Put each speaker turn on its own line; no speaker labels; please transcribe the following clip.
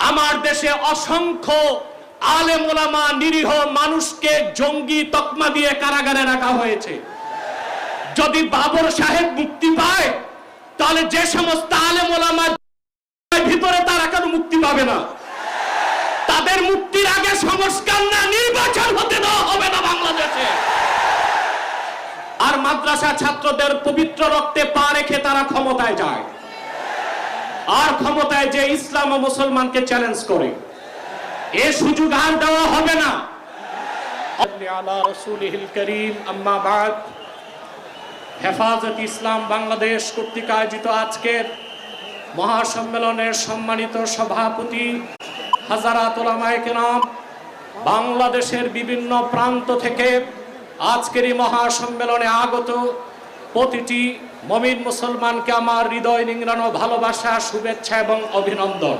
আমার দেশে অসংখ্য আলেম ওলামা নিরীহ মানুষকে জঙ্গি তকমা দিয়ে কারাগারে রাখা হয়েছে। যদি বাবর সাহেব মুক্তি পায় তাহলে যে সমস্ত আলেম ওলামা ভিতরে তারা কেন মুক্তি পাবে না? তাদের মুক্তির আগে সংস্কার না নির্বাচন হতে দেওয়া হবে না বাংলাদেশে। আর মাদ্রাসা ছাত্রদের পবিত্র রক্তে পা রেখে তারা ক্ষমতায় যায়, আর ক্ষমতায় যে ইসলাম ও মুসলমানকে চ্যালেঞ্জ করে, এ সুযোগ আর দেওয়া হবে না। আলা রাসূলিহিল কারীম, আম্মা বাদ। হেফাজত ইসলাম বাংলাদেশ কর্তৃক আয়োজিত আজকের মহাসম্মেলনের সম্মানিত সভাপতি হাজারাত উলামায়ে কেরাম, বাংলাদেশের বিভিন্ন প্রান্ত থেকে আজকের এই মহাসম্মেলনে আগত প্রতিটি মুমিন মুসলমানকে আমার হৃদয় নিংড়ানো ভালোবাসা, শুভেচ্ছা এবং অভিনন্দন।